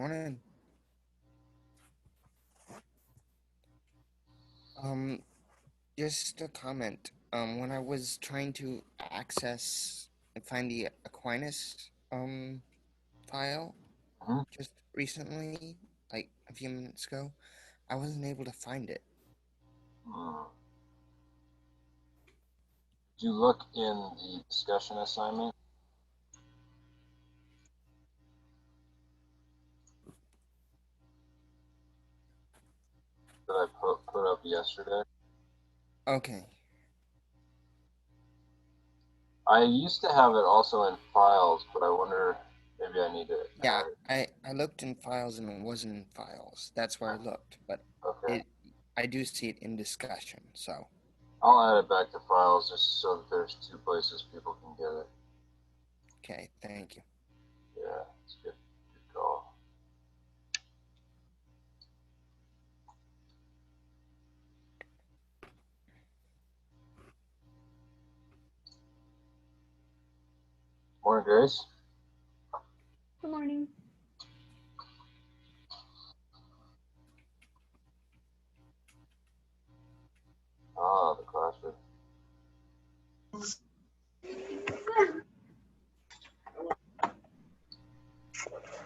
Morning. Um, just a comment. When I was trying to access and find the Aquinas file Mhm. just recently, like a few minutes ago, I wasn't able to find it. Did you look in the discussion assignment that I put up yesterday? Okay. I used to have it also in files, but I wonder maybe I need to Yeah, add I looked in files and it wasn't in files. That's where I looked, but it. Okay. I do see it in discussion, so. I'll add it back to files just so that there's two places people can get it. Okay, thank you. Yeah, it's good. Good call. Morning, Grace. Good morning. Ah, the classroom.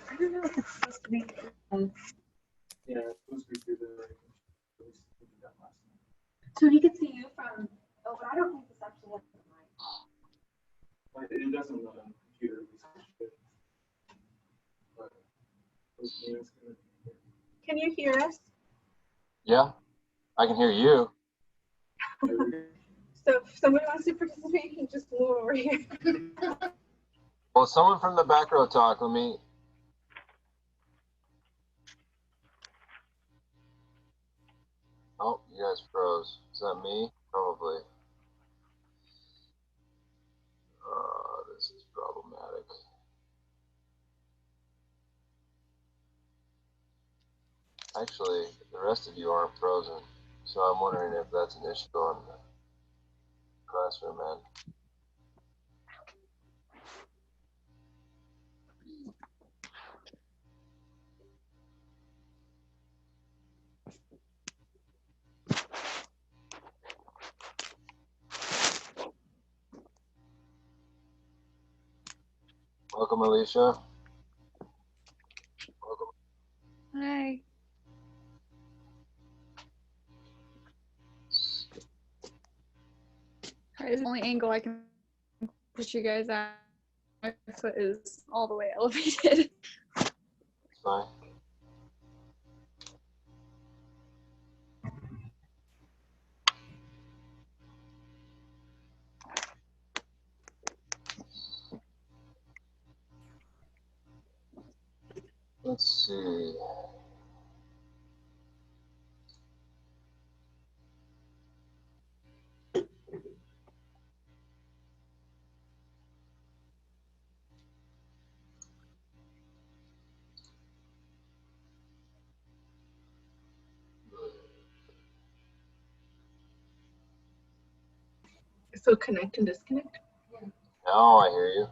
I don't know if it's supposed to be. Yeah, it's supposed to be through the. So he could see you from. Oh, but I don't think this actually has the mic. Like, it doesn't run on the computer. But Can you hear us? Yeah, I can hear you. So if somebody wants to participate, you can just move over here. Well, someone from the back row talk. Let me. Oh, you guys froze. Is that me? Probably. This is problematic. Actually, the rest of you aren't frozen, so I'm wondering if that's an issue on the classroom end. Welcome, Alicia. Welcome. Hi. Alright, this is the only angle I can push you guys out. My foot is all the way elevated. It's fine. Let's see. So connect and disconnect. Now I hear you.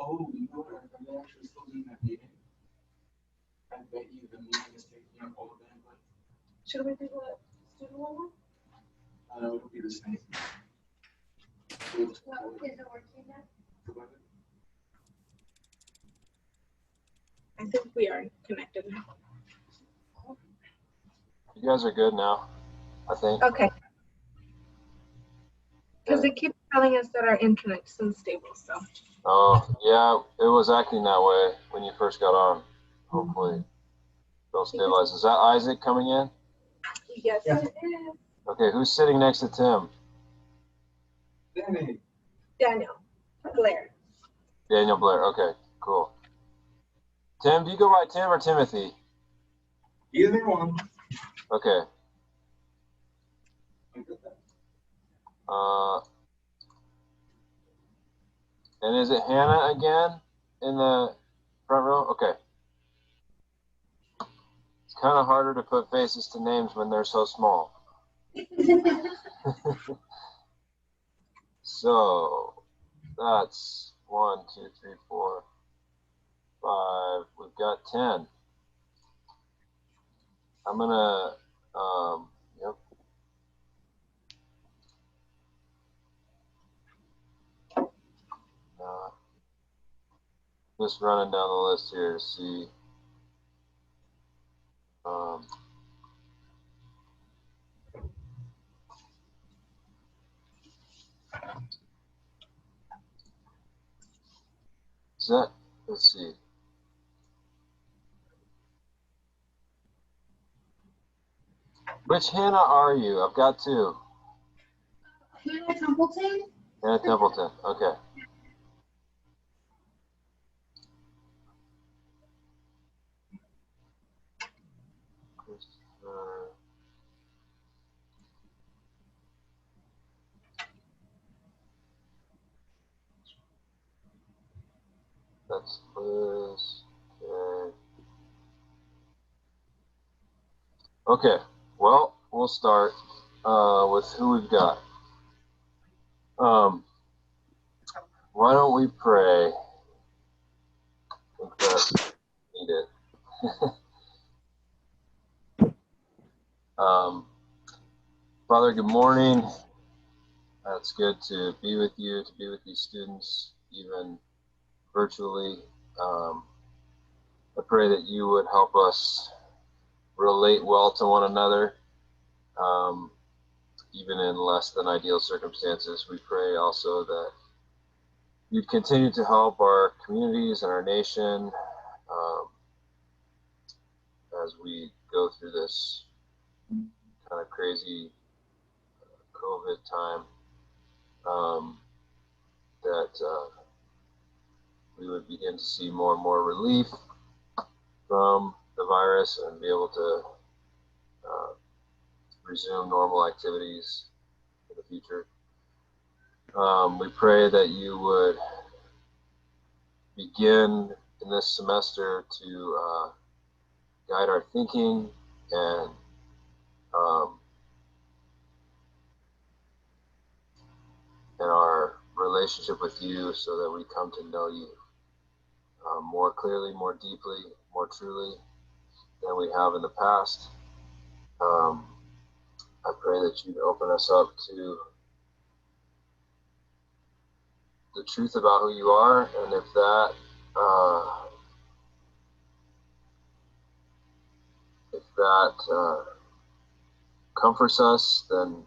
Oh, you know what? Are they actually still doing that meeting? I bet you the meeting is taking up all the bandwidth. Should we do the student one? It'll be the same. Is it working now? I think we are connected now. You guys are good now, I think. Okay. Because they keep telling us that our internet's unstable, so. Oh, yeah, it was acting that way when you first got on. Hopefully, they'll stabilize. Is that Isaac coming in? Yes, Yeah. it is. Okay, who's sitting next to Tim? Danny. Daniel Blair. Daniel Blair. Okay, cool. Tim, do you go by Tim or Timothy? Either one. Okay. And is it Hannah again in the front row? Okay. It's kind of harder to put faces to names when they're so small. So that's 1, 2, 3, 4, 5. We've got 10. I'm gonna, yep. Just running down the list here to see. Is that, let's see. Which Hannah are you? I've got two. Hannah Templeton? Hannah Templeton, okay. Christopher. That's Liz. Okay. Okay, well, we'll start with who we've got. Why don't we pray? I think that's needed. Father, good morning. It's good to be with you, to be with these students, even virtually. I pray that you would help us relate well to one another, even in less than ideal circumstances. We pray also that you'd continue to help our communities and our nation as we go through this kind of crazy COVID time, that we would begin to see more and more relief from the virus and be able to resume normal activities in the future. We pray that you would begin in this semester to guide our thinking and our relationship with you, so that we come to know you more clearly, more deeply, more truly than we have in the past. I pray that you'd open us up to the truth about who you are, and if that comforts us, then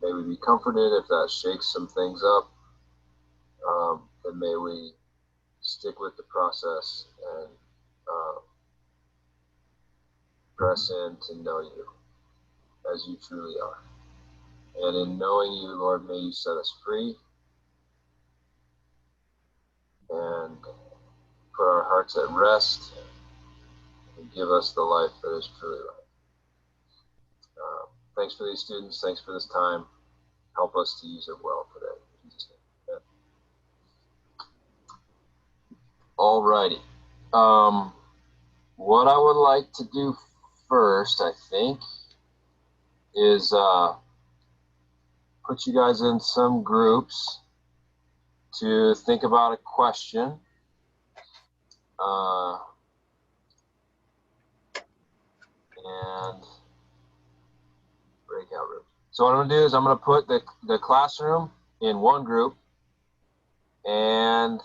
may we be comforted. If that shakes some things up, then may we stick with the process and press in to know you as you truly are. And in knowing you, Lord, may you set us free and put our hearts at rest and give us the life that is truly life. Thanks for these students. Thanks for this time. Help us to use it well today. In Jesus' name. Alrighty. What I would like to do first, I think, is put you guys in some groups to think about a question. And breakout rooms. So what I'm going to do is I'm going to put the classroom in one group, and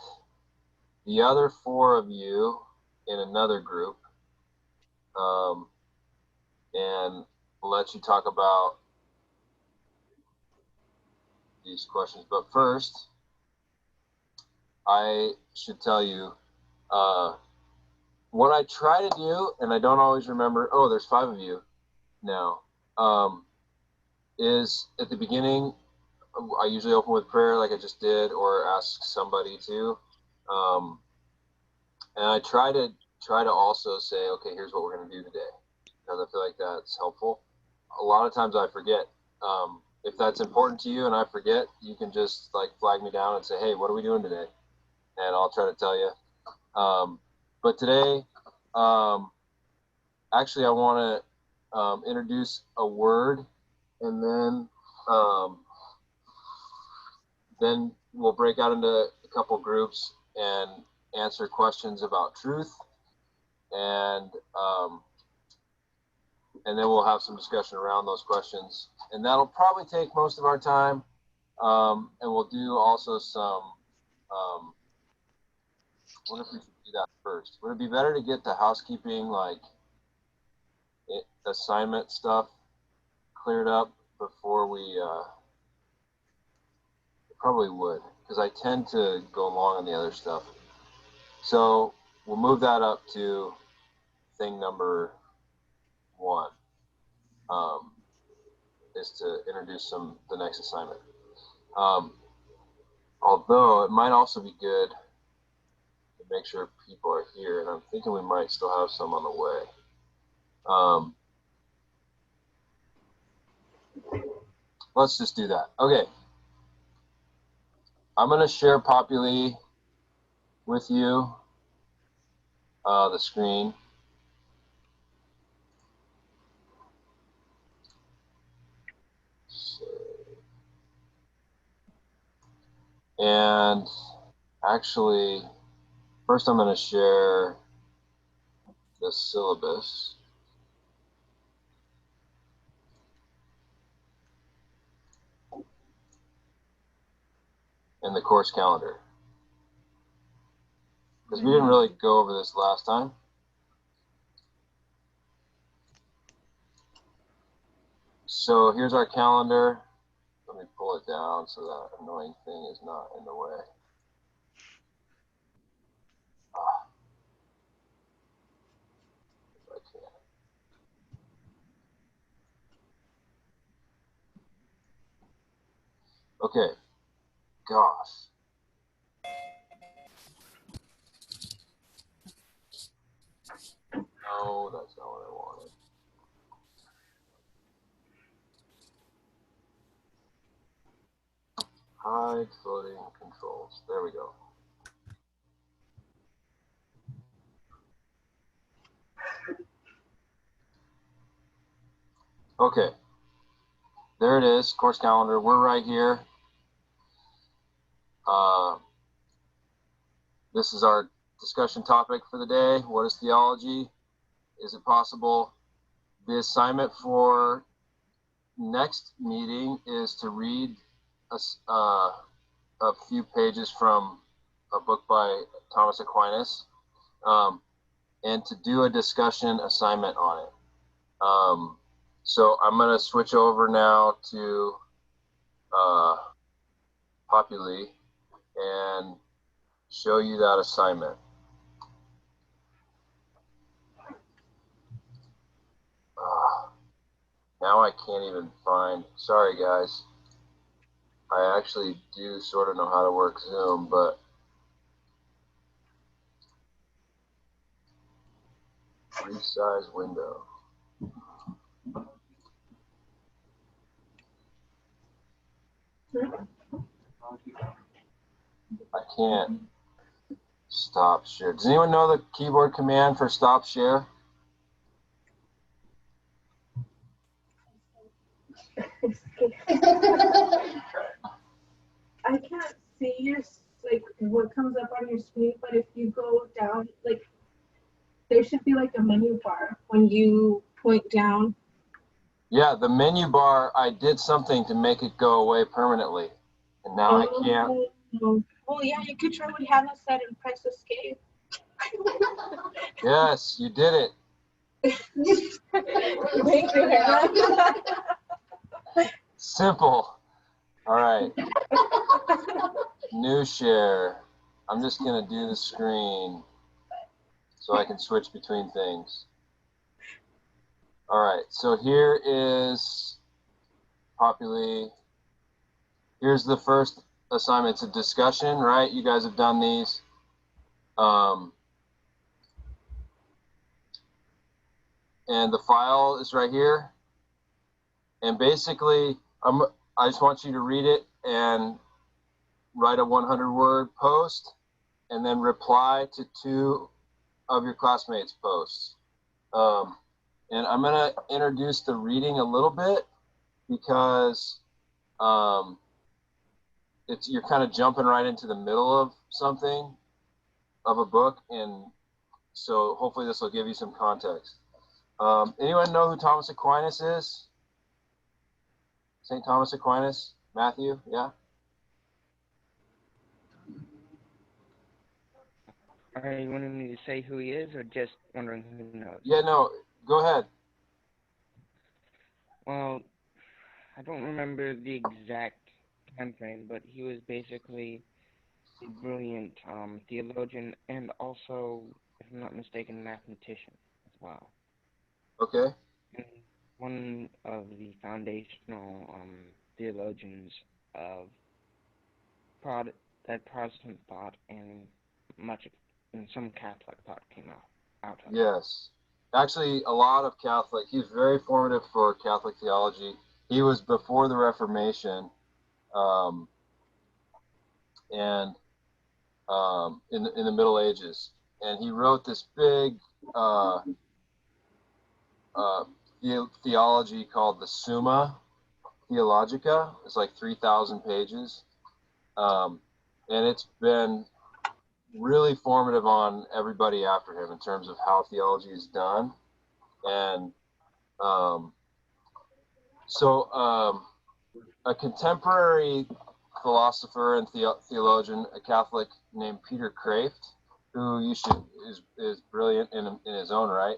the other 4 of you in another group, and let you talk about these questions. But first, I should tell you what I try to do, and I don't always remember. Oh, there's 5 of you now. Is at the beginning, I usually open with prayer like I just did, or ask somebody to. And I try to also say, okay, here's what we're going to do today, because I feel like that's helpful. A lot of times I forget. If that's important to you and I forget, you can just like flag me down and say, hey, what are we doing today? And I'll try to tell you. But today, actually, I want to introduce a word And then we'll break out into a couple groups and answer questions about truth, and then we'll have some discussion around those questions, and that'll probably take most of our time. And we'll do also some. What if we should do that first? Would it be better to get the housekeeping, like assignment stuff, cleared up before we? Probably would, because I tend to go long on the other stuff. So we'll move that up to thing number 1, is to introduce the next assignment. Although it might also be good to make sure people are here, and I'm thinking we might still have some on the way. Let's just do that. Okay. I'm going to share Populi with you, the screen. And actually, first I'm going to share the syllabus. And the course calendar. Because we didn't really go over this last time. So here's our calendar. Let me pull it down so that annoying thing is not in the way. If I can. Okay. Gosh. No, that's not what I wanted. Hide floating controls. There we go. Okay. There it is, course calendar. We're right here. This is our discussion topic for the day. What is theology? Is it possible? The assignment for next meeting is to read a few pages from a book by Thomas Aquinas, and to do a discussion assignment on it. So I'm going to switch over now to Populi and show you that assignment. Now I can't even find, sorry guys. I actually do sort of know how to work Zoom, but resize window. I can't stop share. Does anyone know the keyboard command for stop share? I can't see your, like, what comes up on your screen, but if you go down, like, there should be like a menu bar when you point down. Yeah, the menu bar, I did something to make it go away permanently, and now I can't. Well, yeah, you could try what Hannah said and press escape. Yes, you did it. Thank you, Hannah. Simple. All right. New share. I'm just going to do the screen so I can switch between things. All right. So here is Populi. Here's the first assignment. It's a discussion, right? You guys have done these. And the file is right here. And basically, I just want you to read it and write a 100-word post, and then reply to 2 of your classmates' posts. And I'm going to introduce the reading a little bit, because you're kind of jumping right into the middle of something, of a book, and so hopefully this will give you some context. Anyone know who Thomas Aquinas is? St. Thomas Aquinas? Matthew? Yeah? Are you wanting me to say who he is, or just wondering who knows? Yeah, no, go ahead. Well, I don't remember the exact time frame, but he was basically a brilliant theologian and also, if I'm not mistaken, mathematician as well. Okay. And one of the foundational theologians of that Protestant thought and some Catholic thought came out of. Yes. Actually, a lot of Catholic, he was very formative for Catholic theology. He was before the Reformation, and in the Middle Ages. And he wrote this big theology called the Summa Theologica. It's like 3,000 pages. And it's been really formative on everybody after him in terms of how theology is done. And a contemporary philosopher and theologian, a Catholic named Peter Kraft, who is brilliant in his own right,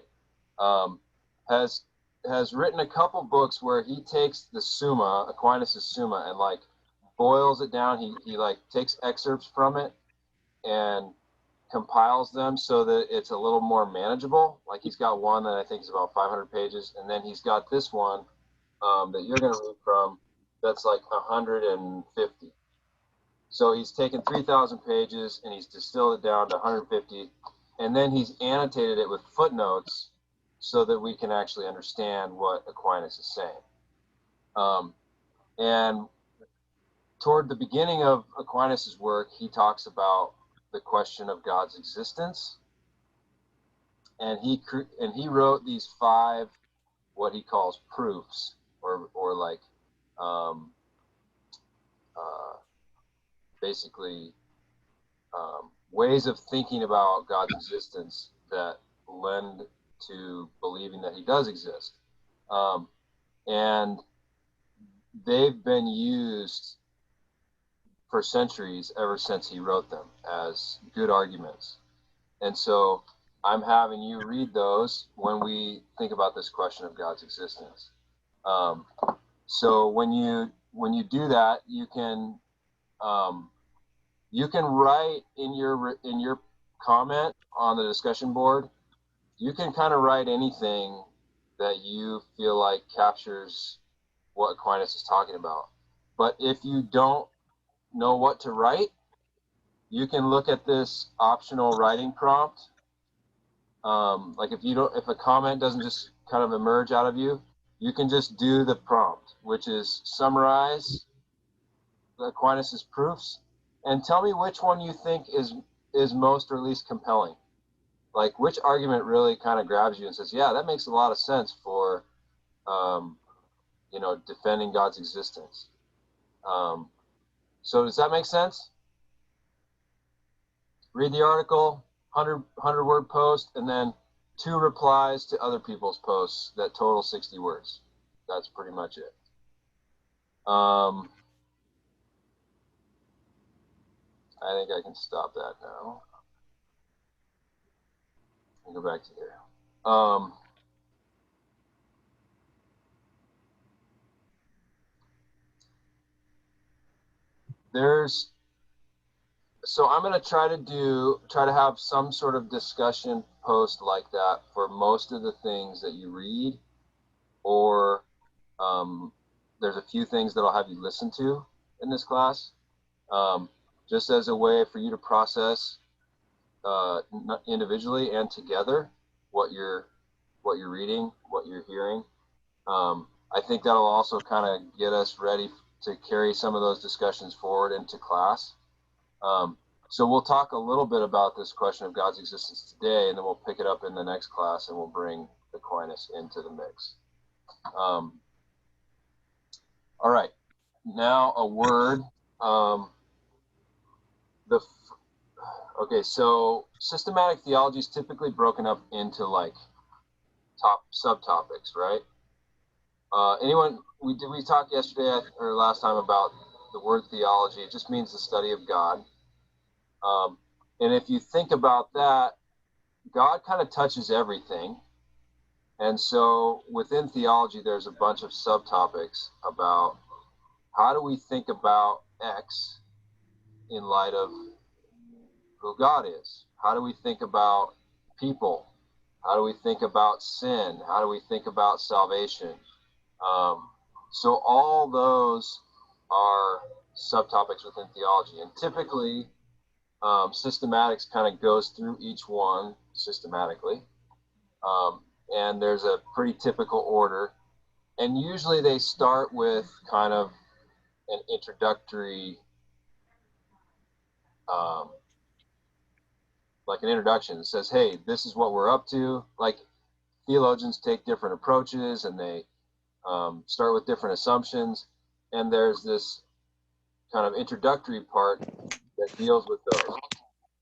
has written a couple books where he takes the Summa, Aquinas' Summa, and like boils it down. He like takes excerpts from it and compiles them so that it's a little more manageable. Like he's got one that I think is about 500 pages, and then he's got this one that you're going to read from that's like 150. So he's taken 3,000 pages and he's distilled it down to 150, and then he's annotated it with footnotes so that we can actually understand what Aquinas is saying. And toward the beginning of Aquinas' work, he talks about the question of God's existence, and he wrote these 5 what he calls proofs, or like basically ways of thinking about God's existence that lend to believing that he does exist. And they've been used for centuries ever since he wrote them as good arguments. And so I'm having you read those when we think about this question of God's existence. So when you do that, you can write in your comment on the discussion board. You can kind of write anything that you feel like captures what Aquinas is talking about. But if you don't know what to write, you can look at this optional writing prompt. Like if a comment doesn't just kind of emerge out of you, you can just do the prompt, which is summarize Aquinas' proofs and tell me which one you think is most or least compelling. Like which argument really kind of grabs you and says, yeah, that makes a lot of sense for defending God's existence. So does that make sense? Read the article, 100 word post, and then 2 replies to other people's posts that total 60 words. That's pretty much it. I think I can stop that now. I'll go back to here. So I'm going to try to have some sort of discussion post like that for most of the things that you read, or there's a few things that I'll have you listen to in this class, just as a way for you to process individually and together what you're reading, what you're hearing. I think that'll also kind of get us ready to carry some of those discussions forward into class. So we'll talk a little bit about this question of God's existence today, and then we'll pick it up in the next class and we'll bring Aquinas into the mix. All right. Now a word. Okay, so systematic theology is typically broken up into like subtopics, right? We talked yesterday or last time about the word theology. It just means the study of God. And if you think about that, God kind of touches everything. And so within theology, there's a bunch of subtopics about how do we think about X in light of who God is? How do we think about people? How do we think about sin? How do we think about salvation? So all those are subtopics within theology. And typically, systematics kind of goes through each one systematically. And there's a pretty typical order. And usually they start with kind of an introductory, like an introduction that says, hey, this is what we're up to. Like theologians take different approaches and they start with different assumptions. And there's this kind of introductory part that deals with those.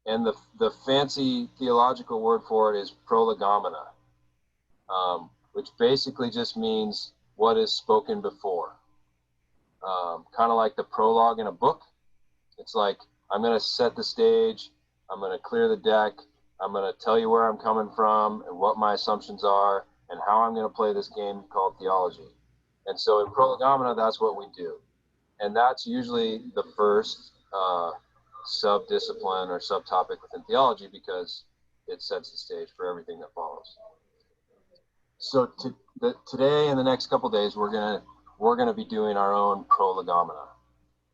And the fancy theological word for it is prolegomena, which basically just means what is spoken before. Kind of like the prologue in a book. It's like, I'm going to set the stage, I'm going to clear the deck, I'm going to tell you where I'm coming from and what my assumptions are and how I'm going to play this game called theology. And so in prolegomena, that's what we do. And that's usually the first sub-discipline or subtopic within theology because it sets the stage for everything that follows. So today and the next couple of days, we're gonna be doing our own prolegomena.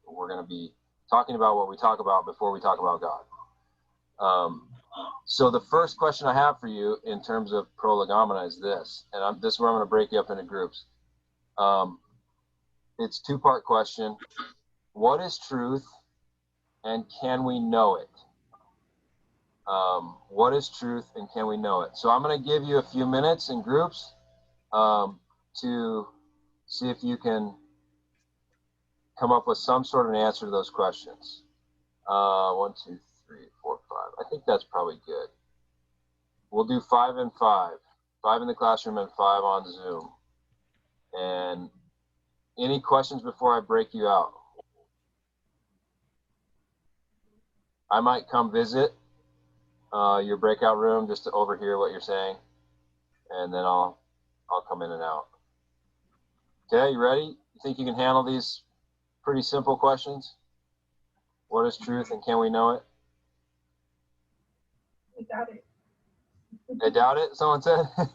We're gonna be talking about what we talk about before we talk about God. So the first question I have for you in terms of prolegomena is this, and this is where I'm gonna break you up into groups. It's a two-part question. What is truth, and can we know it? What is truth, and can we know it? So I'm going to give you a few minutes in groups to see if you can come up with some sort of an answer to those questions. 1, 2, 3, 4, 5. I think that's probably good. We'll do 5 and 5. 5 in the classroom and 5 on Zoom. And any questions before I break you out? I might come visit your breakout room just to overhear what you're saying, and then I'll come in and out. Okay, you ready? You think you can handle these pretty simple questions? What is truth, and can we know it? We got it. I doubt it, someone said? I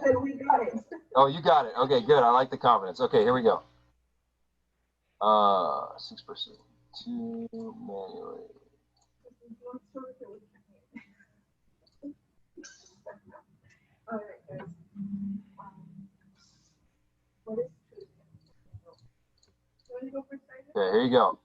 said we got it. Oh, you got it. Okay, good. I like the confidence. Okay, here we go. 6%. 2 manually. All right, guys. What is truth? You want to go first, Simon? Okay, here you go.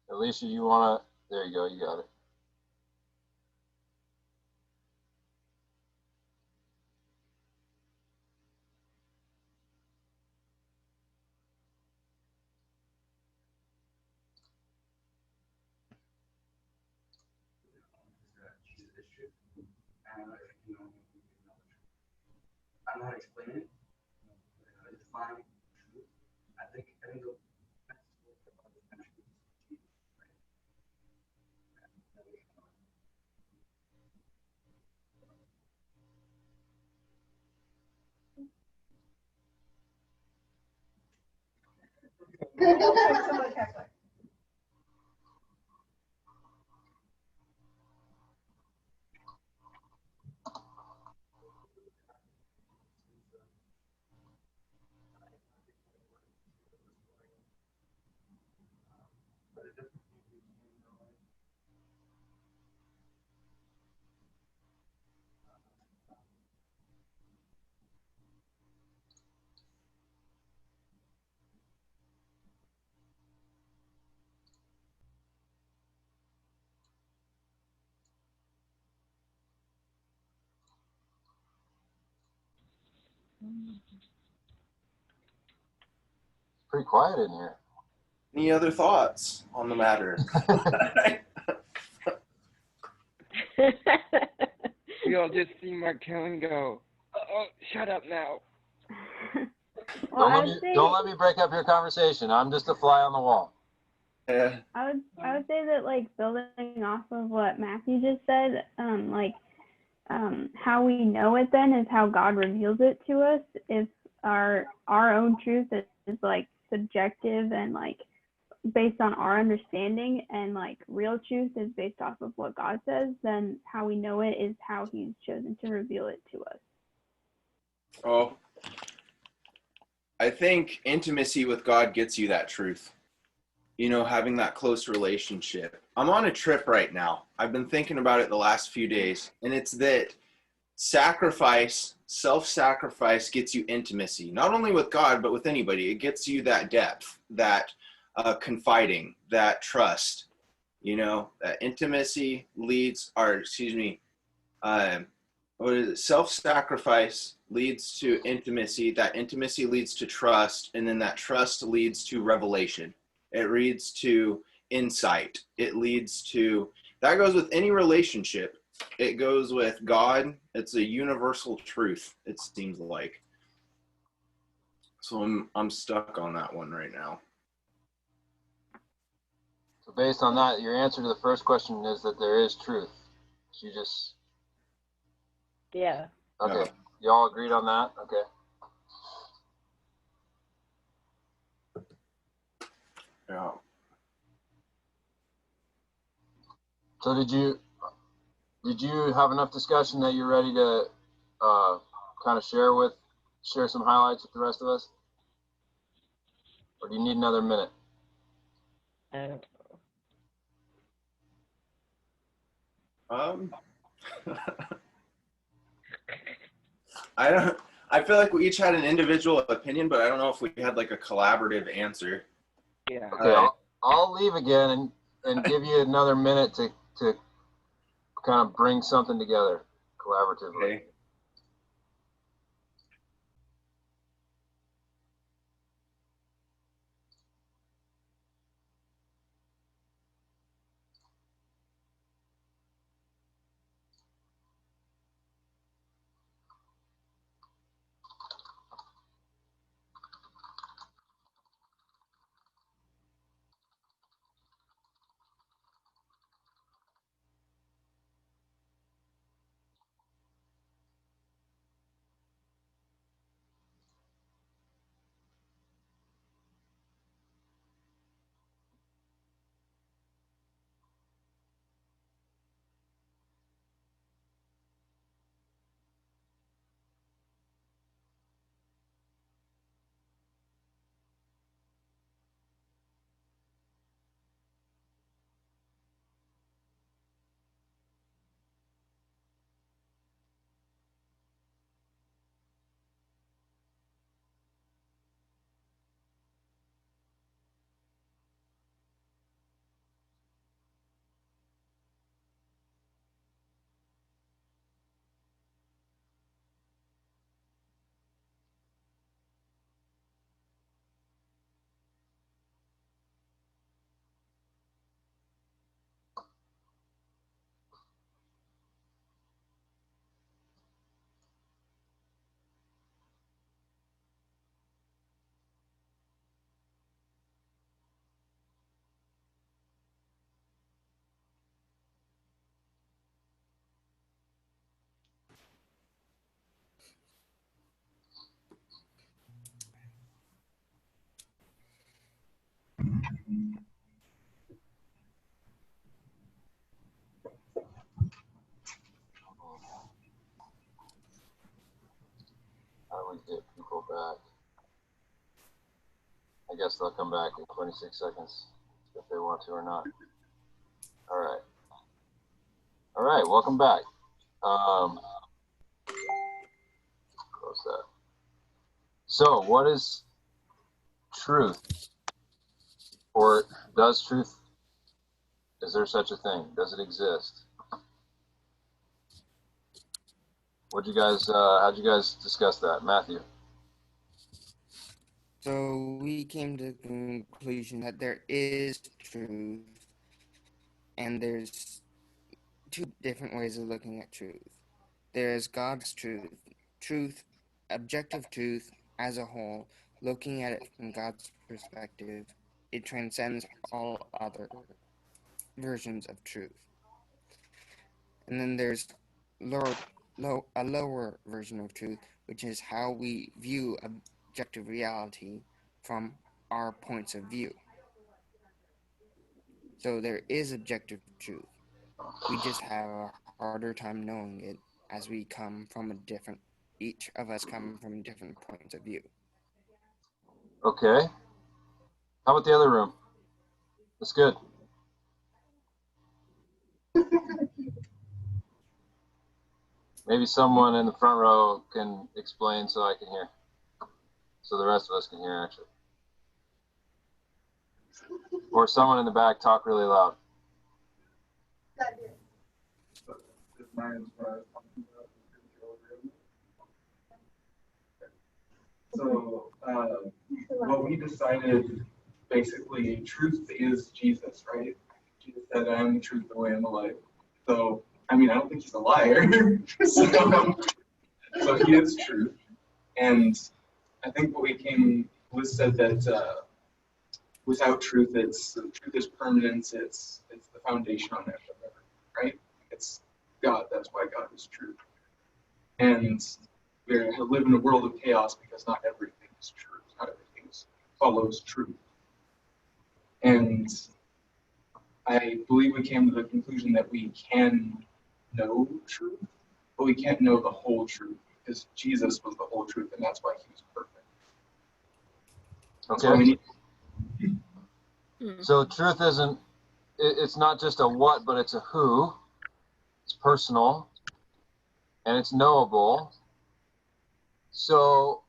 Alicia, you want to? There you go. You got it. I'm not explaining it. Define truth. I think the Pretty quiet in here. Any other thoughts on the matter? We all just see Markel and go, oh, shut up now. Well, Don't let me break up your conversation. I'm just a fly on the wall. Yeah. I would say that, like, building off of what Matthew just said, how we know it then is how God reveals it to us. If our own truth is like subjective and like based on our understanding, and like real truth is based off of what God says, then how we know it is how He's chosen to reveal it to us. Oh, I think intimacy with God gets you that truth. You know, having that close relationship. I'm on a trip right now. I've been thinking about it the last few days, and it's that self-sacrifice gets you intimacy, not only with God, but with anybody. It gets you that depth, that confiding, that trust, you know, that intimacy leads, self-sacrifice leads to intimacy, that intimacy leads to trust, and then that trust leads to revelation. It leads to insight. It leads to, that goes with any relationship. It goes with God. It's a universal truth, it seems like. So I'm stuck on that one right now. So based on that, your answer to the first question is that there is truth. You just... Yeah. Okay. No. You all agreed on that? Okay. Yeah. So did you have enough discussion that you're ready to kind of share some highlights with the rest of us? Or do you need another minute? I feel like we each had an individual opinion, but I don't know if we had like a collaborative answer. Yeah. Okay, I'll leave again and give you another minute to kind of bring something together collaboratively. Okay. How do we get people back? I guess they'll come back in 26 seconds if they want to or not. All right. All right, welcome back. Close that. So, what is truth? Or does truth, is there such a thing? Does it exist? How'd you guys discuss that? Matthew? So we came to the conclusion that there is truth, and there's two different ways of looking at truth. There's God's truth, objective truth as a whole, looking at it from God's perspective. It transcends all other versions of truth. And then there's a lower version of truth, which is how we view objective reality from our points of view. So there is objective truth. We just have a harder time knowing it as we come from each of us come from different points of view. Okay. How about the other room? That's good. Maybe someone in the front row can explain so I can hear. So the rest of us can hear, actually. Or someone in the back talk really loud. So what we decided, basically, truth is Jesus, right? Jesus said, I am the truth, the way, and the life. So, I mean, I don't think he's a liar. So he is truth. And I think what we came was said that without truth, truth is permanence. It's the foundation on it, right? It's God. That's why God is truth. And we live in a world of chaos because not everything is true. Not everything follows truth. And I believe we came to the conclusion that we can know truth, but we can't know the whole truth because Jesus was the whole truth, and that's why he was perfect. Okay. So truth isn't, it's not just a what, but it's a who. It's personal, and it's knowable. So,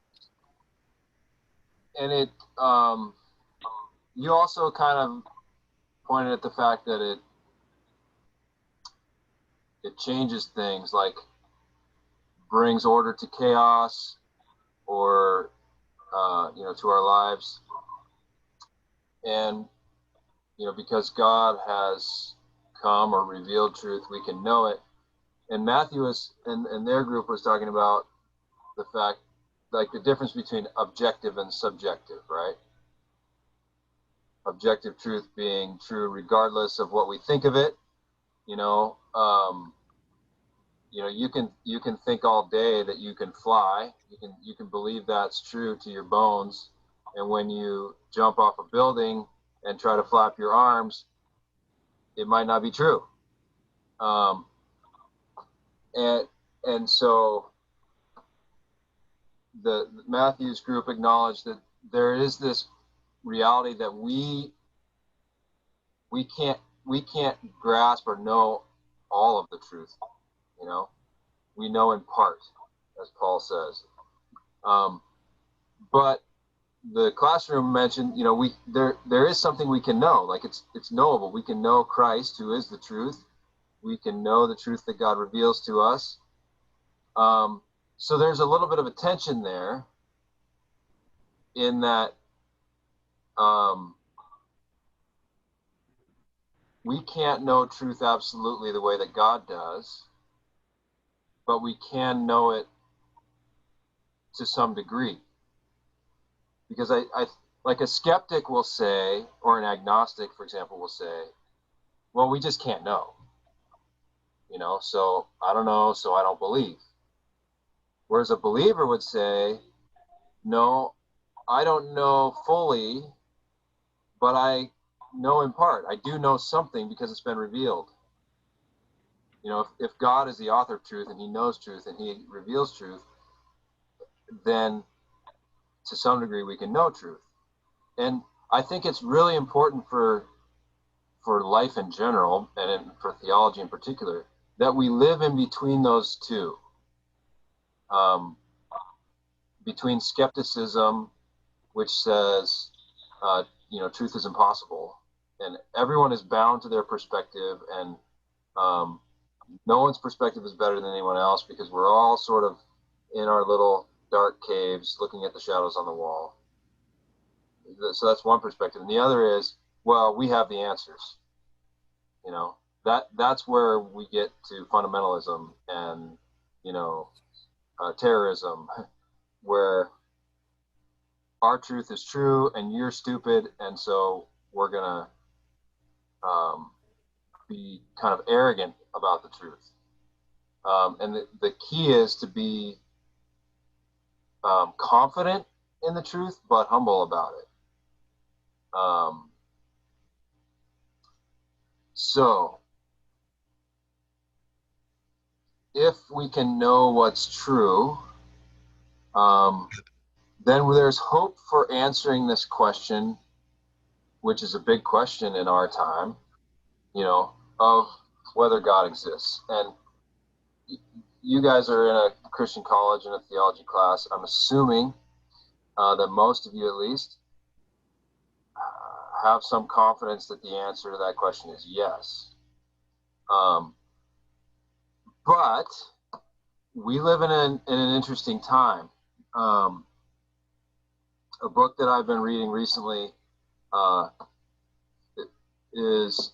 and it, you also kind of pointed at the fact that it changes things, like brings order to chaos, or to our lives. And because God has come or revealed truth, we can know it. And Matthew and their group was talking about the fact, like the difference between objective and subjective, right? Objective truth being true regardless of what we think of it. You can think all day that you can fly. You can believe that's true to your bones, and when you jump off a building and try to flap your arms, it might not be true. And so the Matthew's group acknowledged that there is this reality that we can't grasp or know all of the truth. We know in part, as Paul says. But the classroom mentioned, there is something we can know, like it's knowable. We can know Christ, who is the truth. We can know the truth that God reveals to us. So there's a little bit of a tension there in that we can't know truth absolutely the way that God does, but we can know it to some degree. Because I like a skeptic will say, or an agnostic, for example, will say, well, we just can't know. So I don't know, so I don't believe. Whereas a believer would say, no, I don't know fully, but I know in part. I do know something because it's been revealed. If God is the author of truth and he knows truth and he reveals truth, then to some degree we can know truth. And I think it's really important for life in general, and for theology in particular, that we live in between those two. Between skepticism, which says, truth is impossible, and everyone is bound to their perspective, and no one's perspective is better than anyone else because we're all sort of in our little dark caves looking at the shadows on the wall. So that's one perspective. And the other is, well, we have the answers. You know, that's where we get to fundamentalism and, you know, terrorism, where our truth is true and you're stupid, and so we're gonna be kind of arrogant about the truth. And the key is to be confident in the truth, but humble about it. So if we can know what's true, then there's hope for answering this question, which is a big question in our time, you know, of whether God exists. And you guys are in a Christian college in a theology class. I'm assuming that most of you, at least, have some confidence that the answer to that question is yes. But we live in an interesting time. A book that I've been reading recently is,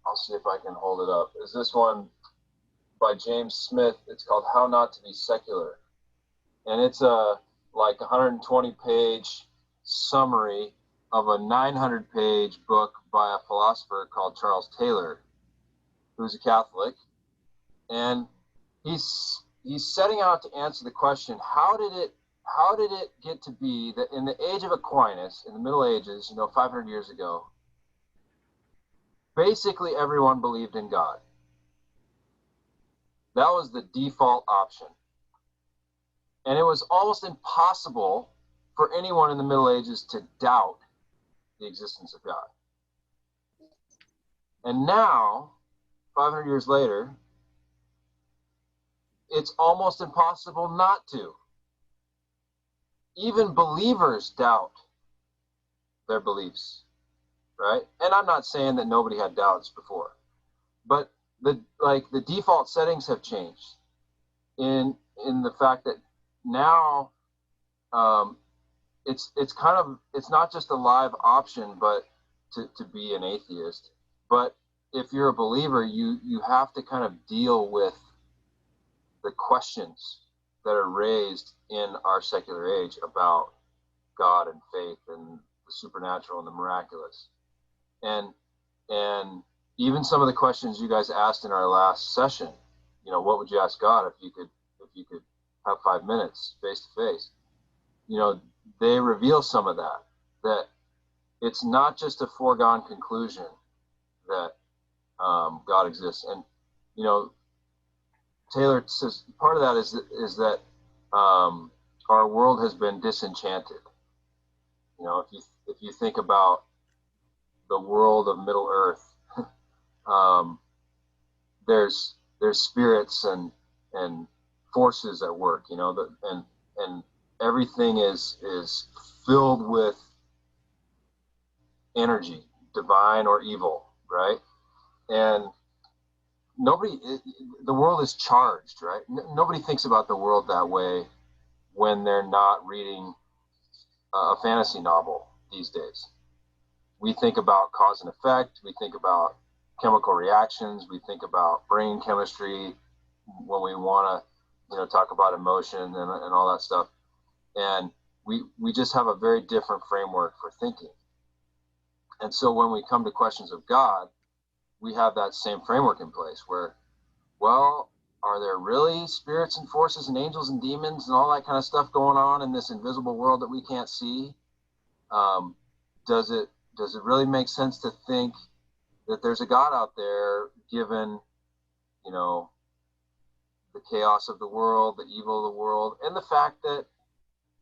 I'll see if I can hold it up, is this one by James Smith. It's called How Not to Be Secular. And it's a like 120-page summary of a 900-page book by a philosopher called Charles Taylor, who's a Catholic. And he's setting out to answer the question, how did it get to be that in the age of Aquinas, in the Middle Ages, you know, 500 years ago, basically everyone believed in God. That was the default option. And it was almost impossible for anyone in the Middle Ages to doubt the existence of God. And now, 500 years later, it's almost impossible not to. Even believers doubt their beliefs, right? And I'm not saying that nobody had doubts before, but the default settings have changed in the fact that now it's not just a live option, but to be an atheist. But if you're a believer, you have to kind of deal with the questions that are raised in our secular age about God and faith and the supernatural and the miraculous. And even some of the questions you guys asked in our last session, you know, what would you ask God if you could have 5 minutes face to face? You know, they reveal some of that it's not just a foregone conclusion that God exists. And, you know, Taylor says part of that is that our world has been disenchanted. You know, if you think about the world of Middle Earth, there's spirits and forces at work. You know, and everything is filled with energy, divine or evil, right? And the world is charged, right? Nobody thinks about the world that way when they're not reading a fantasy novel these days. We think about cause and effect. We think about chemical reactions. We think about brain chemistry when we want to, you know, talk about emotion and all that stuff. And we just have a very different framework for thinking. And so when we come to questions of God, we have that same framework in place where, well, are there really spirits and forces and angels and demons and all that kind of stuff going on in this invisible world that we can't see? Does it really make sense to think that there's a God out there, given, you know, the chaos of the world, the evil of the world, and the fact that,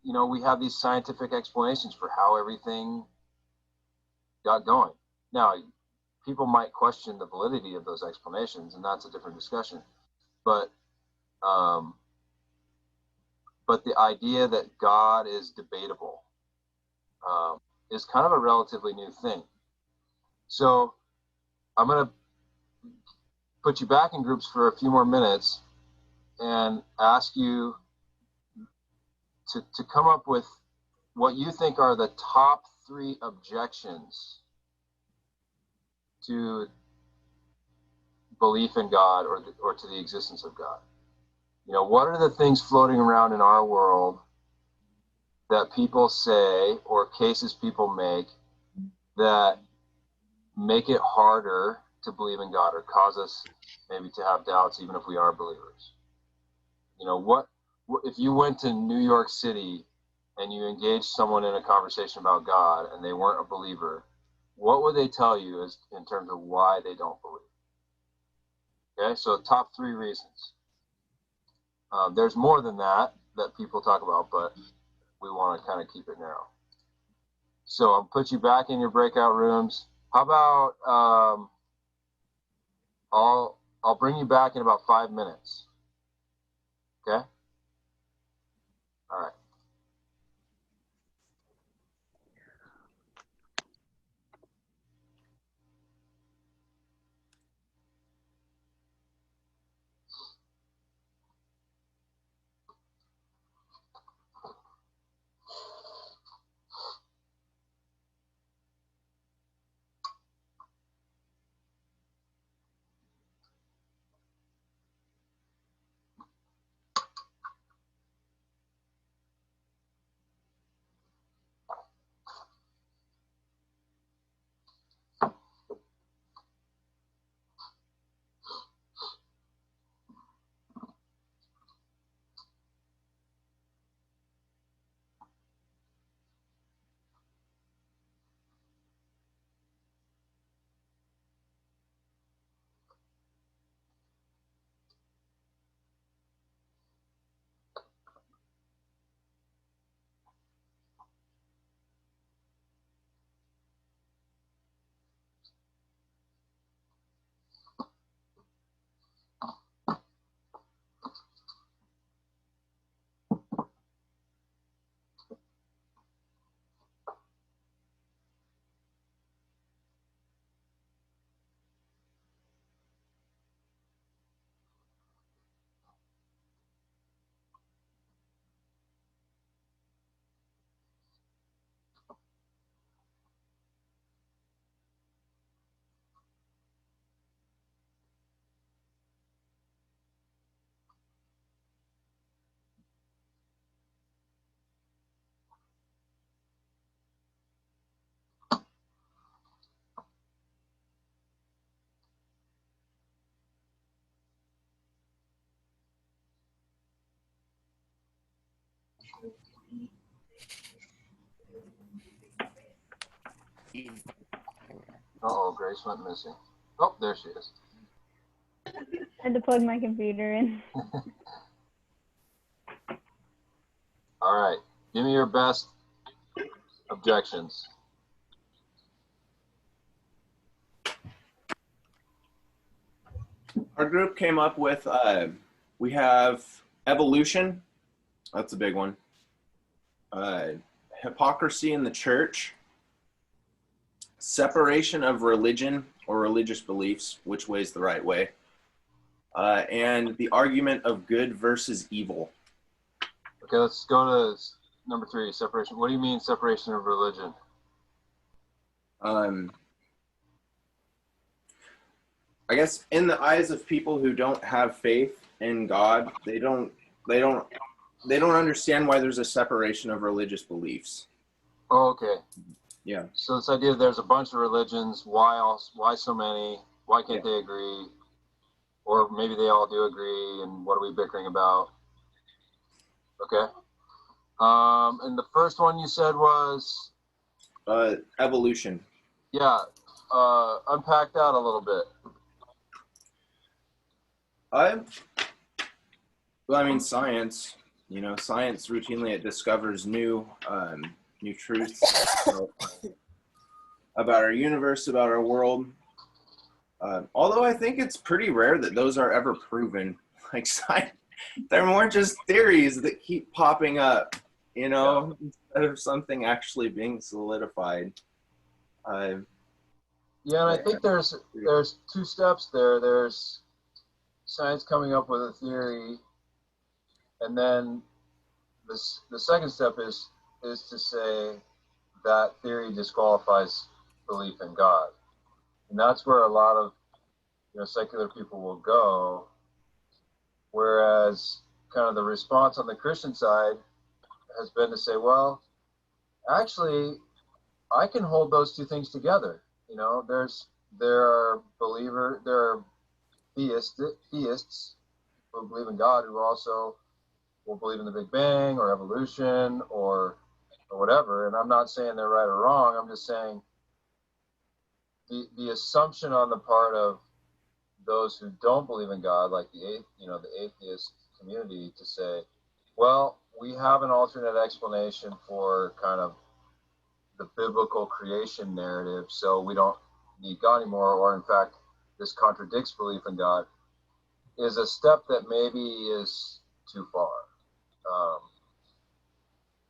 you know, we have these scientific explanations for how everything got going? Now, people might question the validity of those explanations, and that's a different discussion. But the idea that God is debatable is kind of a relatively new thing. So I'm going to put you back in groups for a few more minutes and ask you to come up with what you think are the top 3 objections to belief in God or to the existence of God. You know, what are the things floating around in our world that people say or cases people make that make it harder to believe in God or cause us maybe to have doubts even if we are believers? You know, what if you went to New York City and you engaged someone in a conversation about God and they weren't a believer, what would they tell you as in terms of why they don't believe? Okay, so top 3 reasons. There's more than that people talk about, but we want to kind of keep it narrow. So I'll put you back in your breakout rooms. How about I'll bring you back in about 5 minutes. Okay? All right. Uh-oh, Grace went missing. Oh, there she is. I had to plug my computer in. All right. Give me your best objections. Our group came up with, we have evolution. That's a big one. Hypocrisy in the church. Separation of religion or religious beliefs, which way's the right way. And the argument of good versus evil. Okay, let's go to number 3, separation. What do you mean separation of religion? I guess in the eyes of people who don't have faith in God, they don't understand why there's a separation of religious beliefs. Oh, okay. Yeah. So this idea there's a bunch of religions. Why so many? Why can't they agree? Or maybe they all do agree, and what are we bickering about? Okay. And the first one you said was? Evolution. Yeah. Unpack that a little bit. Well, I mean, science. You know, science routinely it discovers new truths about our universe, about our world. Although I think it's pretty rare that those are ever proven. Like science, they're more just theories that keep popping up. You know, instead of something actually being solidified. Yeah, and I think there's 2 steps there. There's science coming up with a theory, and then the second step is to say that theory disqualifies belief in God. And that's where a lot of secular people will go, whereas kind of the response on the Christian side has been to say, well, actually, I can hold those two things together. There are theists who believe in God who also will believe in the Big Bang or evolution or whatever. And I'm not saying they're right or wrong. I'm just saying the assumption on the part of those who don't believe in God, like the atheist community, to say, well, we have an alternate explanation for kind of the biblical creation narrative, so we don't need God anymore, or in fact, this contradicts belief in God, is a step that maybe is too far.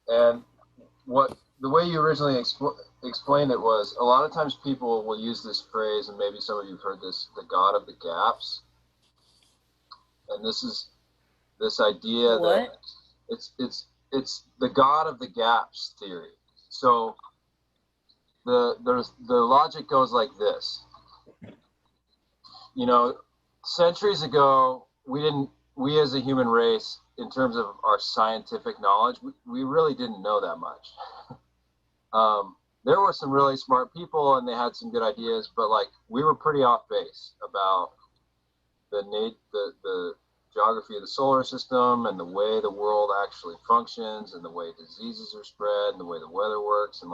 And the way you originally explained it was, a lot of times people will use this phrase, and maybe some of you have heard this, the God of the gaps. And this is this idea What? that it's the God of the gaps theory. So the logic goes like this. Centuries ago, we as a human race, in terms of our scientific knowledge, we really didn't know that much. There were some really smart people and they had some good ideas, but we were pretty off base about the geography of the solar system and the way the world actually functions and the way diseases are spread and the way the weather works. And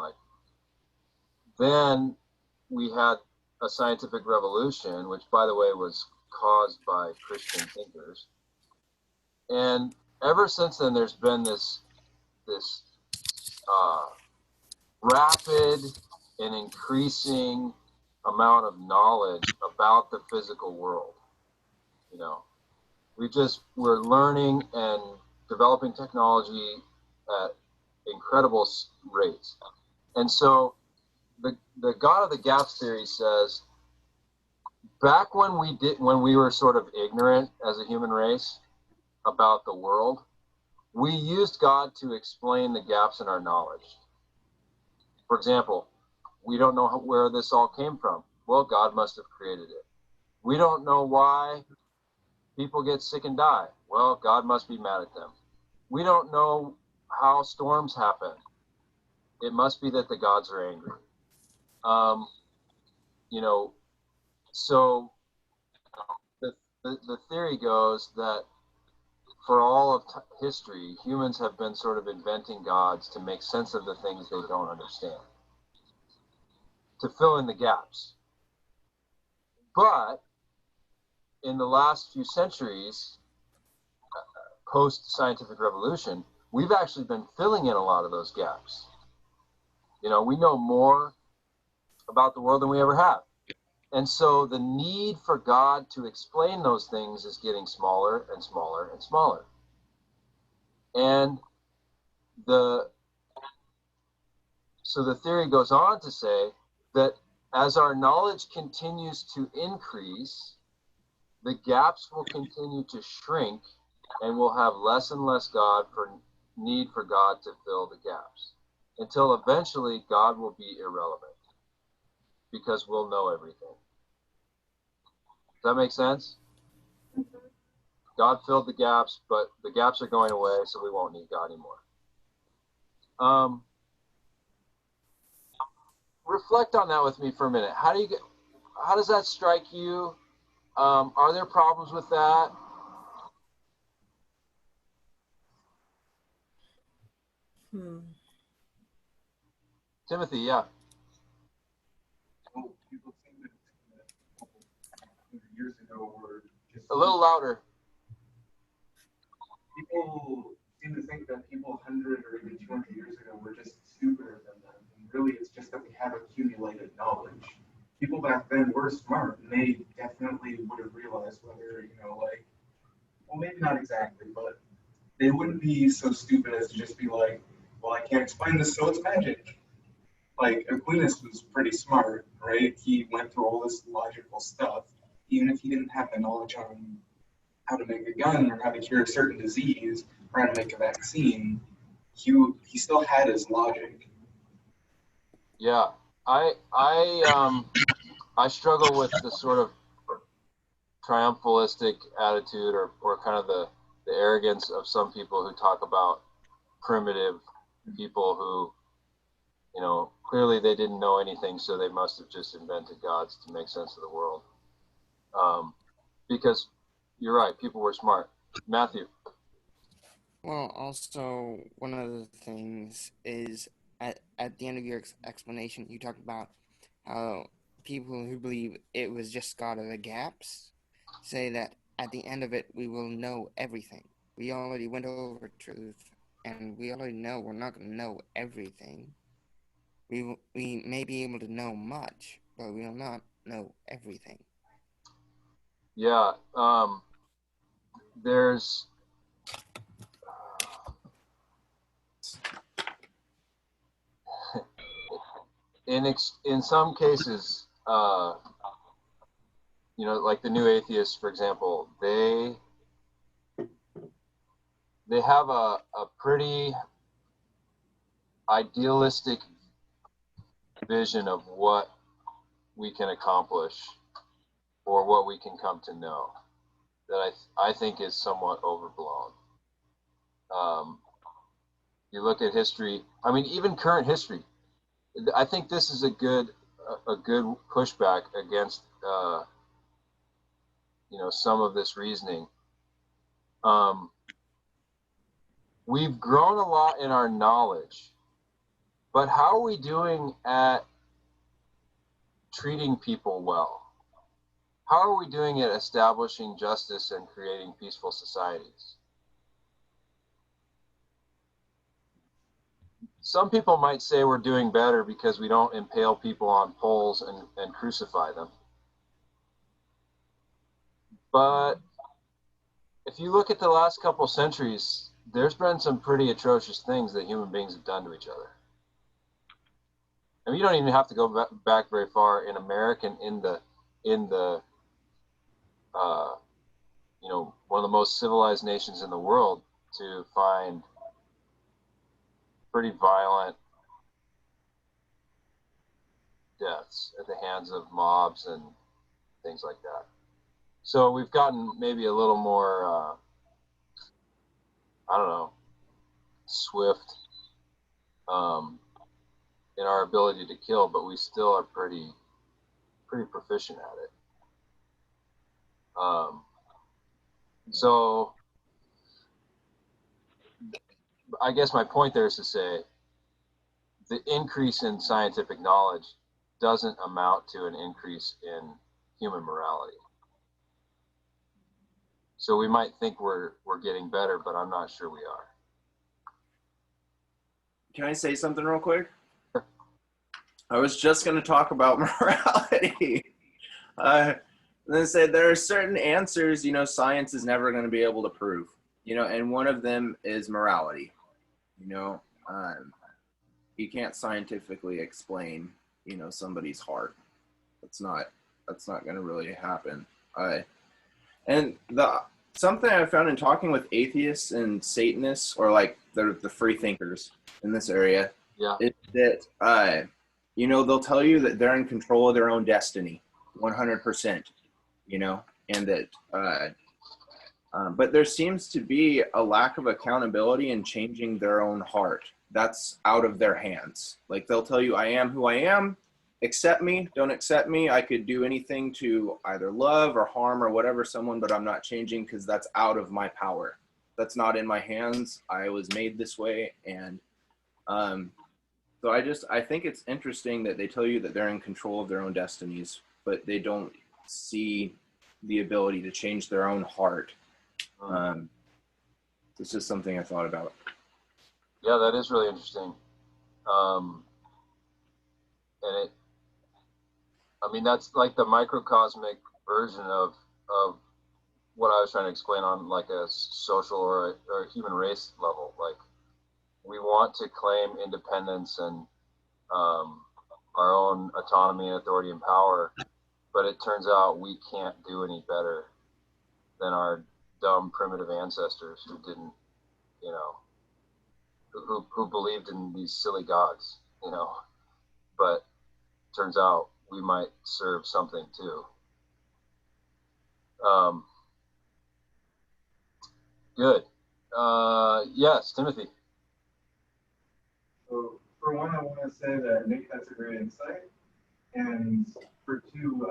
then we had a scientific revolution, which, by the way, was caused by Christian thinkers. And ever since then, there's been this rapid and increasing amount of knowledge about the physical world. We're learning and developing technology at incredible rates. And so the God of the gaps theory says, back when we were sort of ignorant as a human race about the world, we used God to explain the gaps in our knowledge. For example, we don't know where this all came from. Well, God must have created it. We don't know why people get sick and die. Well, God must be mad at them. We don't know how storms happen. It must be that the gods are angry. So the theory goes that for all of history, humans have been sort of inventing gods to make sense of the things they don't understand, to fill in the gaps. But in the last few centuries, post-scientific revolution, we've actually been filling in a lot of those gaps. We know more about the world than we ever have. And so the need for God to explain those things is getting smaller and smaller and smaller. And so the theory goes on to say that as our knowledge continues to increase, the gaps will continue to shrink and we'll have less and less need for God to fill the gaps, until eventually God will be irrelevant because we'll know everything. Does that make sense? God filled the gaps, but the gaps are going away, so we won't need God anymore. Reflect on that with me for a minute. How does that strike you? Are there problems with that? Timothy, yeah. Well, people think that a couple hundred years ago were just A little louder. People seem to think that people 100 or even 200 years ago were just stupider than them. And really, it's just that we have accumulated knowledge. People back then were smart, and they definitely would have realized whether, well, maybe not exactly, but they wouldn't be so stupid as to just be like, well, I can't explain this, so it's magic. Aquinas was pretty smart, right? He went through all this logical stuff, even if he didn't have the knowledge on how to make a gun or how to cure a certain disease or how to make a vaccine. He still had his logic. Yeah, I struggle with the sort of triumphalistic attitude, or kind of the arrogance of some people who talk about primitive people who, clearly they didn't know anything, so they must have just invented gods to make sense of the world. Because you're right, people were smart. Matthew. Well, also, one of the things is at the end of your explanation, you talked about how people who believe it was just God of the gaps say that at the end of it, we will know everything. We already went over truth, and we already know we're not going to know everything. We may be able to know much, but we will not know everything. Yeah, there's in some cases, like the new atheists, for example, they have a pretty idealistic vision of what we can accomplish or what we can come to know that I think is somewhat overblown. You look at history, I mean, even current history, I think this is a good pushback against some of this reasoning. We've grown a lot in our knowledge, but how are we doing at treating people well? How are we doing at establishing justice and creating peaceful societies? Some people might say we're doing better because we don't impale people on poles and crucify them. But if you look at the last couple centuries, there's been some pretty atrocious things that human beings have done to each other. I mean, you don't even have to go back very far in America, in the one of the most civilized nations in the world, to find pretty violent deaths at the hands of mobs and things like that. So we've gotten maybe a little more, I don't know, swift in our ability to kill, but we still are pretty proficient at it. So I guess my point there is to say the increase in scientific knowledge doesn't amount to an increase in human morality. So we might think we're getting better, but I'm not sure we are. Can I say something real quick? I was just going to talk about morality. They said there are certain answers, science is never going to be able to prove, and one of them is morality. You can't scientifically explain, somebody's heart. That's not going to really happen. And something I found in talking with atheists and Satanists, or like the free thinkers in this area, is that they'll tell you that they're in control of their own destiny, 100%. And that but there seems to be a lack of accountability in changing their own heart. That's out of their hands. Like, they'll tell you, I am who I am, accept me, don't accept me. I could do anything to either love or harm or whatever someone, but I'm not changing because that's out of my power. That's not in my hands. I was made this way. And so I think it's interesting that they tell you that they're in control of their own destinies, but they don't see the ability to change their own heart. It's just something I thought about. Yeah, that is really interesting. And that's like the microcosmic version of what I was trying to explain on like a social or a human race level. Like, we want to claim independence and our own autonomy and authority and power, but it turns out we can't do any better than our dumb primitive ancestors who didn't, who believed in these silly gods, but turns out we might serve something too. Good. Yes, Timothy. So for one, I want to say that Nick has a great insight, and for two,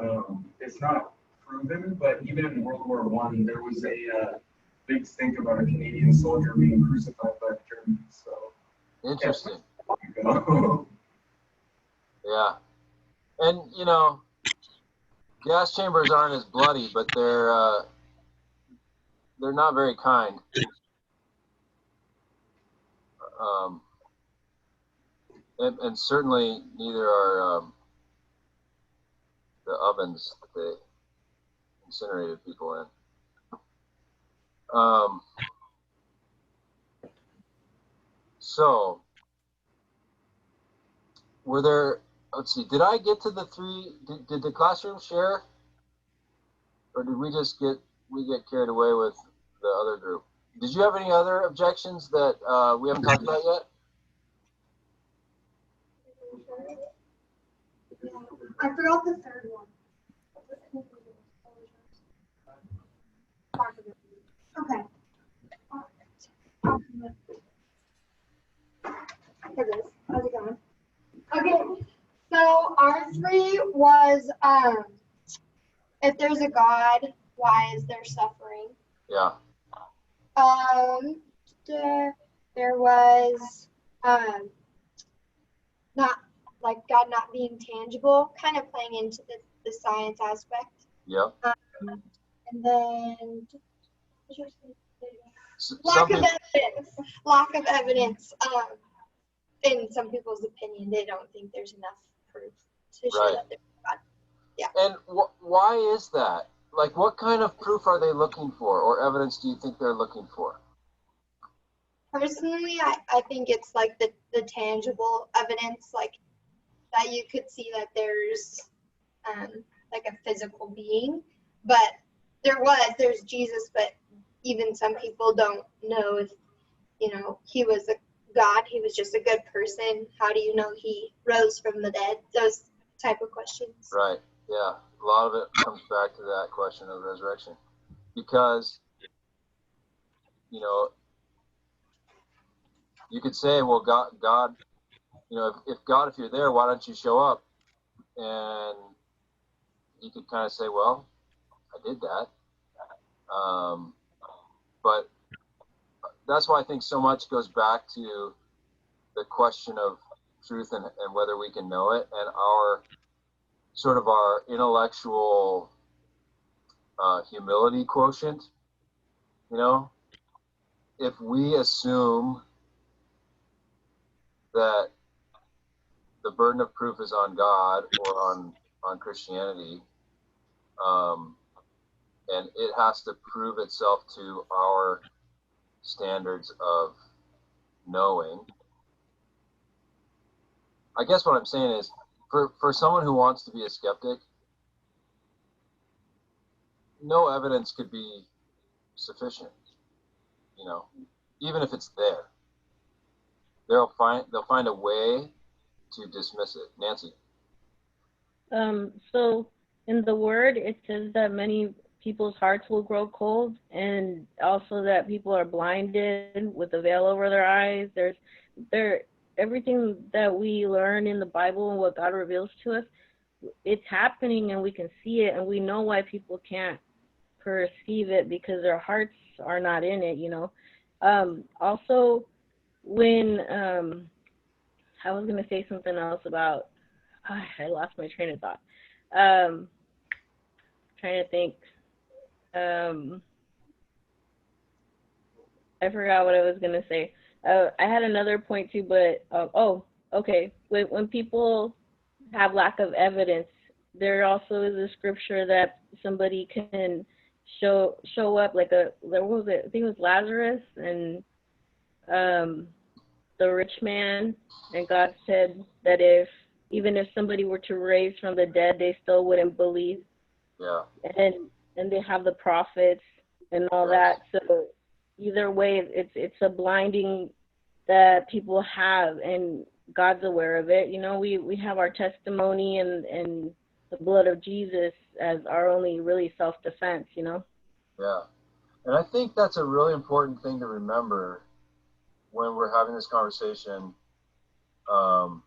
it's not proven, but even in World War I, there was a big stink about a Canadian soldier being crucified by the Germans. So Interesting. yeah. Yeah. And, you know, gas chambers aren't as bloody, but they're not very kind. And certainly neither are the ovens that they incinerated people in. So, were there, let's see, did I get to the three, did the classroom share? Or did we just get carried away with the other group? Did you have any other objections that we haven't talked about yet? I forgot the third one. Okay. Here it is. How's it going? Okay. So our three was if there's a God, why is there suffering? Yeah. There was not like God not being tangible, kind of playing into the science aspect. Yep. And then lack of evidence. In some people's opinion, they don't think there's enough proof to show that there's God. Yeah. And why is that? Like, what kind of proof are they looking for, or evidence do you think they're looking for? Personally, I think it's like the tangible evidence, like that you could see that there's like a physical being, but there's Jesus, but even some people don't know if, he was a God, he was just a good person. How do you know he rose from the dead? Those type of questions. Right, yeah. A lot of it comes back to that question of resurrection. Because, you could say, well, God, if God, if you're there, why don't you show up? And you could kind of say, well, I did that. But that's why I think so much goes back to the question of truth and whether we can know it, and our intellectual humility quotient. If we assume that the burden of proof is on God or on Christianity, and it has to prove itself to our standards of knowing. I guess what I'm saying is, for someone who wants to be a skeptic, no evidence could be sufficient. Even if it's there, they'll find a way to dismiss it. Nancy. So in the word, it says that many people's hearts will grow cold, and also that people are blinded with a veil over their eyes. Everything that we learn in the Bible and what God reveals to us, it's happening, and we can see it, and we know why people can't perceive it, because their hearts are not in it. Also, when I was going to say something else about, I lost my train of thought. Trying to think. I forgot what I was going to say. I had another point too, but okay. When people have lack of evidence, there also is a scripture that somebody can show up, like what was it? I think it was Lazarus and the rich man, and God said that even if somebody were to raise from the dead, they still wouldn't believe. Yeah. And they have the prophets and all that. So either way, it's a blinding that people have, and God's aware of it. You know, we have our testimony and the blood of Jesus as our only really self-defense, you know? Yeah. And I think that's a really important thing to remember when we're having this conversation, not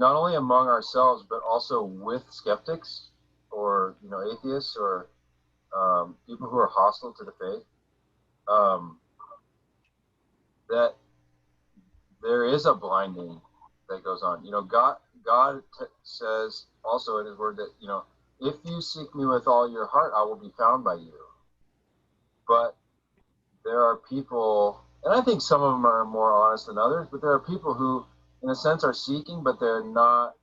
only among ourselves, but also with skeptics or, you know, atheists or people who are hostile to the faith, that there is a blinding that goes on. You know, God says also in his word that, you know, if you seek me with all your heart, I will be found by you. But there are people, and I think some of them are more honest than others, but there are people who, in a sense, are seeking, but they're not,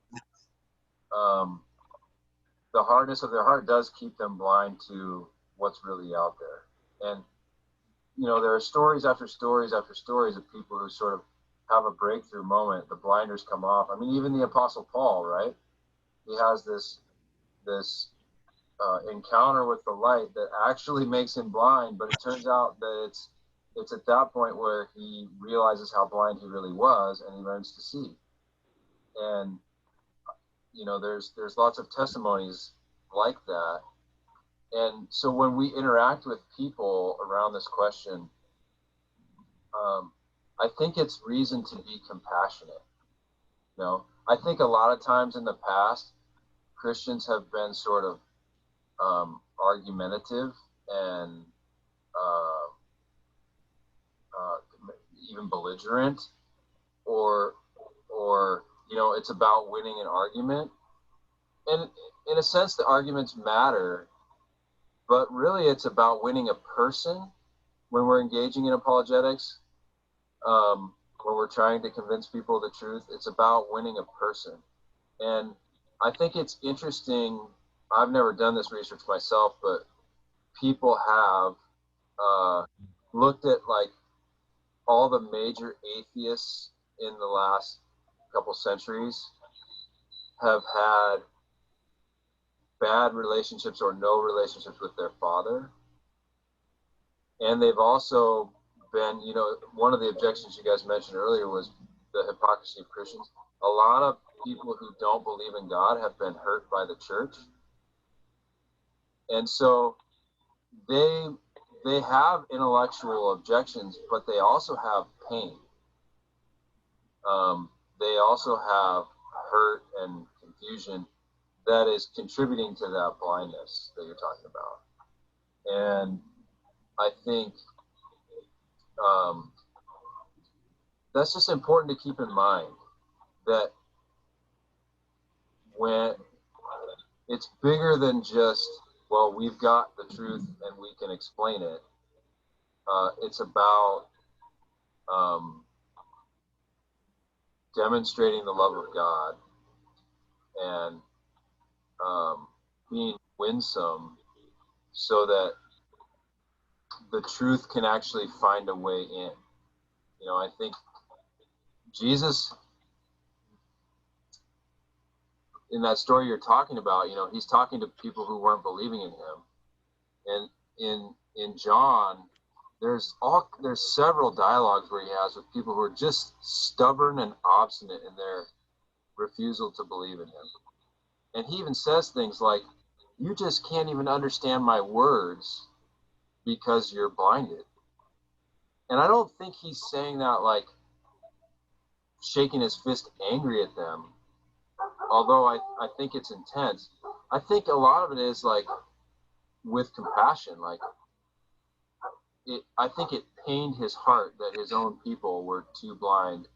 the hardness of their heart does keep them blind to what's really out there. And, you know, there are stories after stories after stories of people who sort of have a breakthrough moment. The blinders come off. I mean, even the Apostle Paul, right? He has this encounter with the light that actually makes him blind, but it turns out that it's at that point where he realizes how blind he really was, and he learns to see. And you know, there's lots of testimonies like that. And so when we interact with people around this question, I think it's reason to be compassionate. You know, I think a lot of times in the past, Christians have been sort of argumentative and even belligerent, or you know, it's about winning an argument. And in a sense, the arguments matter, but really it's about winning a person when we're engaging in apologetics. When we're trying to convince people of the truth, it's about winning a person. And I think it's interesting. I've never done this research myself, but people have looked at like all the major atheists in the last couple centuries have had bad relationships or no relationships with their father. And they've also been, you know, one of the objections you guys mentioned earlier was the hypocrisy of Christians. A lot of people who don't believe in God have been hurt by the church. And so they have intellectual objections, but they also have pain. They also have hurt and confusion that is contributing to that blindness that you're talking about. And I think that's just important to keep in mind, that when it's bigger than just, well, we've got the truth and we can explain it. It's about demonstrating the love of God and being winsome so that the truth can actually find a way in. You know, I think Jesus, in that story you're talking about, you know, he's talking to people who weren't believing in him. And in John, there's several dialogues where he has with people who are just stubborn and obstinate in their refusal to believe in him. And he even says things like, you just can't even understand my words because you're blinded. And I don't think he's saying that like shaking his fist angry at them, although I think it's intense. I think a lot of it is like with compassion. Like I think it pained his heart that his own people were too blind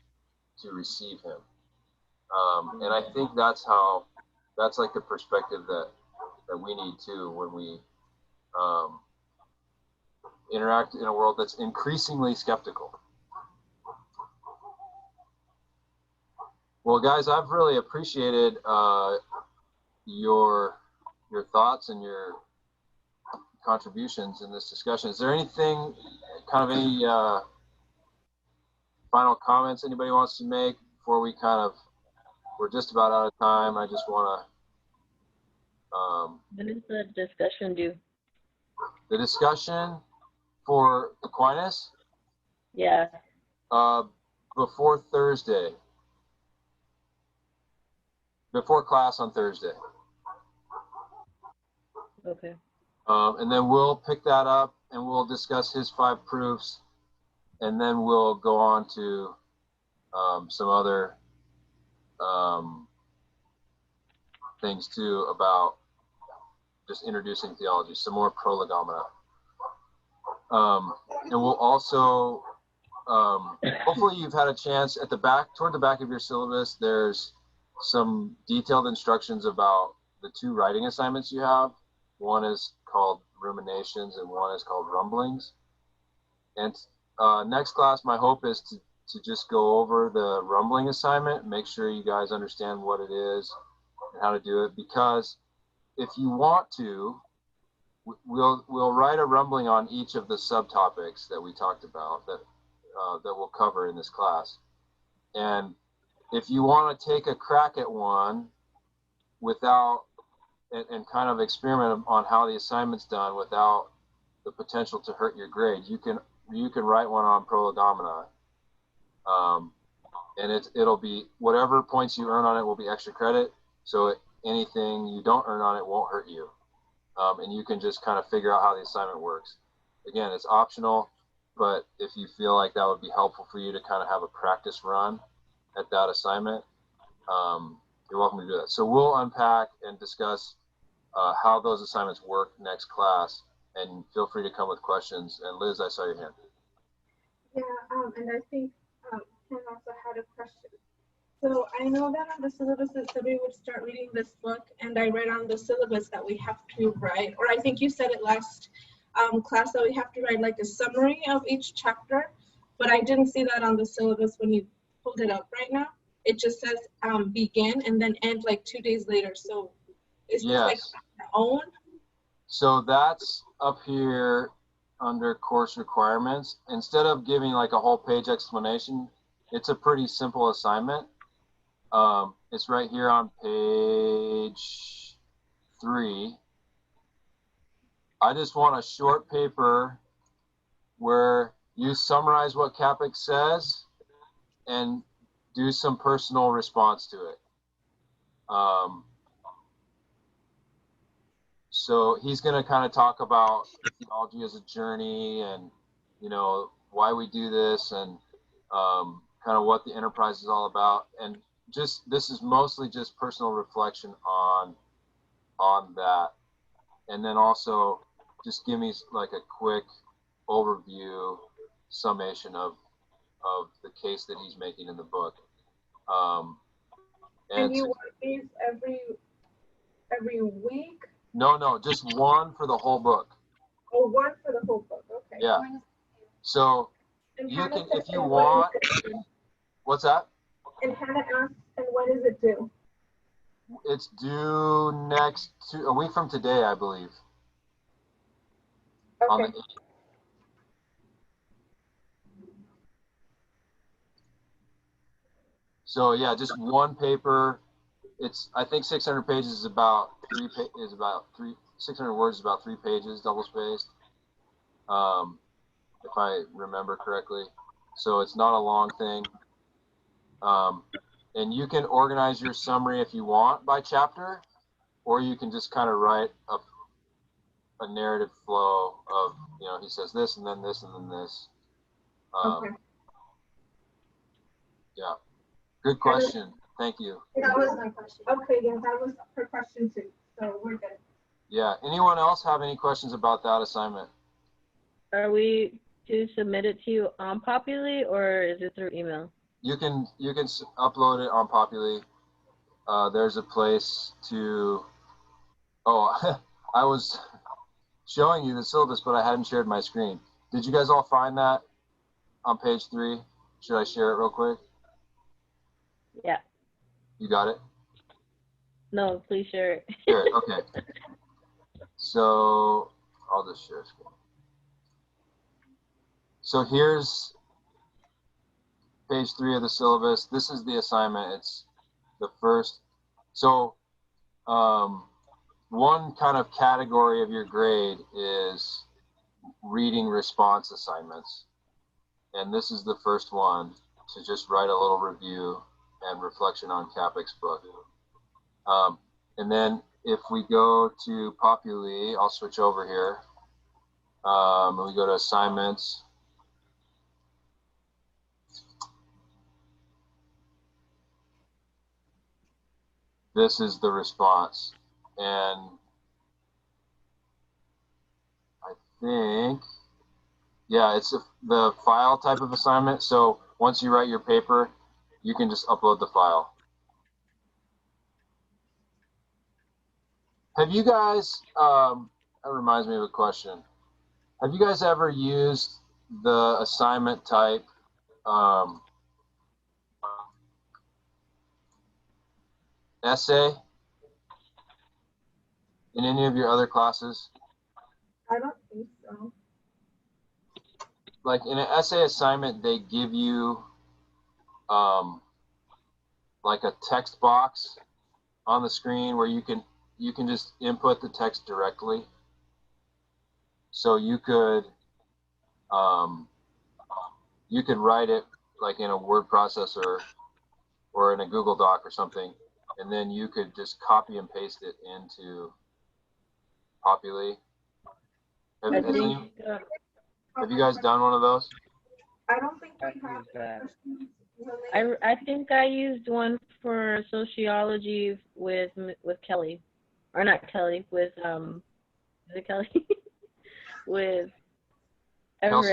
to receive him. And I think that's like the perspective that we need too when we interact in a world that's increasingly skeptical. Well, guys, I've really appreciated your thoughts and your contributions in this discussion. Is there anything, kind of any final comments anybody wants to make before we're just about out of time? I just want to. When is the discussion due? The discussion for Aquinas? Yeah. before Thursday, before class on Thursday. Okay. And then we'll pick that up and we'll discuss his 5 proofs, and then we'll go on to some other things too about just introducing theology, some more prolegomena. And we'll also, hopefully you've had a chance at the back, toward the back of your syllabus, there's some detailed instructions about the 2 writing assignments you have. One is called ruminations and one is called rumblings. And next class, my hope is to just go over the rumbling assignment, make sure you guys understand what it is and how to do it, because if you want to, we'll write a rumbling on each of the subtopics that we talked about that we'll cover in this class. And if you want to take a crack at one without and kind of experiment on how the assignment's done without the potential to hurt your grade, you can write one on prolegomena. And it'll be whatever points you earn on it will be extra credit. So anything you don't earn on it won't hurt you. And you can just kind of figure out how the assignment works. Again, it's optional, but if you feel like that would be helpful for you to kind of have a practice run at that assignment, you're welcome to do that. So we'll unpack and discuss how those assignments work next class, and feel free to come with questions. And Liz, I saw your hand. Yeah, and I think Ken also had a question. So I know that on the syllabus it said we would start reading this book, and I read on the syllabus that we have to write, or I think you said it last class, that we have to write like a summary of each chapter, but I didn't see that on the syllabus when you pulled it up right now. It just says begin and then end like 2 days later. So is this like our own? So that's up here under course requirements. Instead of giving like a whole page explanation, it's a pretty simple assignment. It's right here on page 3. I just want a short paper where you summarize what Capek says and do some personal response to it. So he's going to kind of talk about theology as a journey, and why we do this, and kind of what the enterprise is all about. And just this is mostly just personal reflection on that, and then also just give me like a quick overview summation of the case that he's making in the book. And you want these every week? No, just one for the whole book. Oh, one for the whole book. Okay. Yeah. So and you Hannah can, said, if you want. What's that? And Hannah asked, and when is it due? It's due a week from today, I believe. Okay. On the 8th. So yeah, just one paper. It's, I think 600 pages is about 600 words is about 3 pages, double spaced, if I remember correctly. So it's not a long thing. And you can organize your summary if you want by chapter, or you can just kind of write a narrative flow of, he says this and then this and then this. Okay. Yeah. Good question. Thank you. That was my question. Okay, yeah, that was her question too. So we're good. Yeah. Anyone else have any questions about that assignment? Are we to submit it to you on Populi, or is it through email? You can upload it on Populi. There's a place to. Oh, I was showing you the syllabus, but I hadn't shared my screen. Did you guys all find that on page 3? Should I share it real quick? Yeah. You got it? No, please share it. Share it. Okay. So I'll just share screen. So here's page 3 of the syllabus. This is the assignment. It's the first. So one kind of category of your grade is reading response assignments. And this is the first one. to just write a little review and reflection on Capek's book. And then if we go to Populi, I'll switch over here. We go to assignments. This is the response. And I think, yeah, it's the file type of assignment. So once you write your paper, you can just upload the file. Have you guys, that reminds me of a question. Have you guys ever used the assignment type essay in any of your other classes? I don't think so. Like in an essay assignment, they give you like a text box on the screen where you can just input the text directly. So you could write it like in a word processor or in a Google Doc or something, and then you could just copy and paste it into Populi. Have you guys done one of those? I don't think I we have use that. I think I used one for sociology with Kelly, or not Kelly, with is it Kelly? With Kelsey?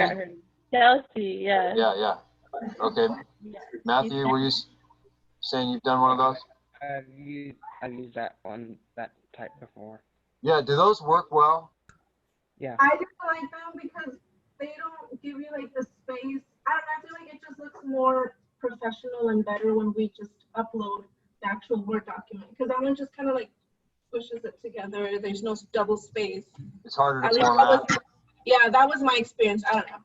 Chelsea, yeah. Yeah. Okay. Matthew, were you saying you've done one of those? I've used that type before. Yeah. Do those work well? Yeah. I didn't like them because they don't give you like the space. I don't know, I feel like it just looks more professional and better when we just upload the actual Word document. Because that one just kind of like pushes it together. There's no double space. It's harder At to least format. that was my experience. I don't know.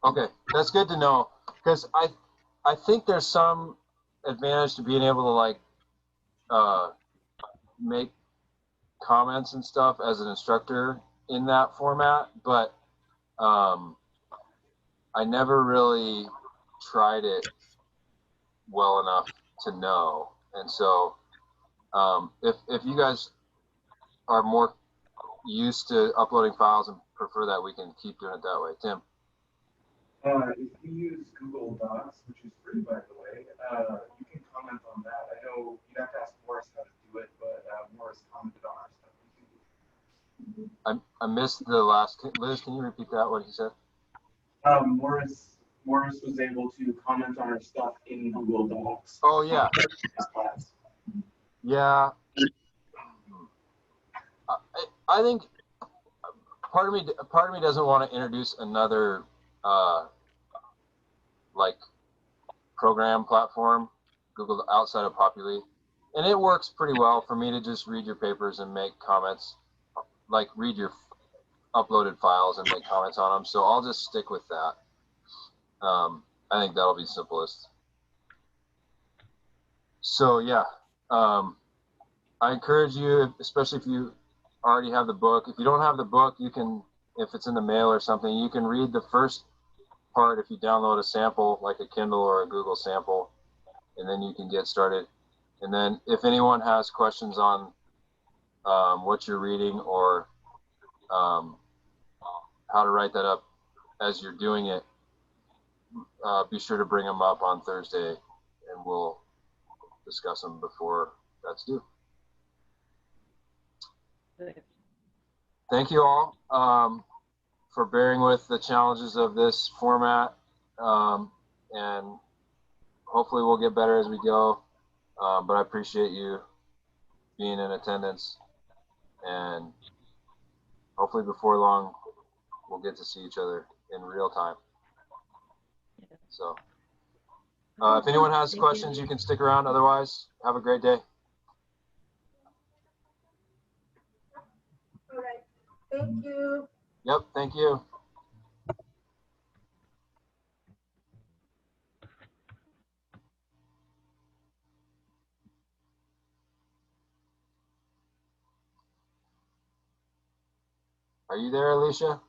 Okay, that's good to know, because I think there's some advantage to being able to like make comments and stuff as an instructor in that format, but I never really tried it well enough to know. And so if you guys are more used to uploading files and prefer that, we can keep doing it that way. Tim? If you use Google Docs, which is free, by the way, you can comment on that. I know you have to ask Morris how to do it, but Morris commented on our stuff. I missed the last. Liz, can you repeat that? What he said? Morris was able to comment on our stuff in Google Docs. Oh yeah. His class. Yeah. I think part of me doesn't want to introduce another like program platform, Google, outside of Populi, and it works pretty well for me to just read your papers and make comments, like read your uploaded files and make comments on them. So I'll just stick with that. I think that'll be simplest. So yeah, I encourage you, especially if you already have the book. If you don't have the book, you can, if it's in the mail or something, you can read the first part if you download a sample, like a Kindle or a Google sample, and then you can get started. And then if anyone has questions on what you're reading or how to write that up as you're doing it, be sure to bring them up on Thursday, and we'll discuss them before that's due. Thank you all for bearing with the challenges of this format, and hopefully we'll get better as we go, but I appreciate you being in attendance, and hopefully before long we'll get to see each other in real time. So if anyone has questions, you can stick around. Otherwise, have a great day. All right. Thank you. Yep, thank you. Are you there, Alicia?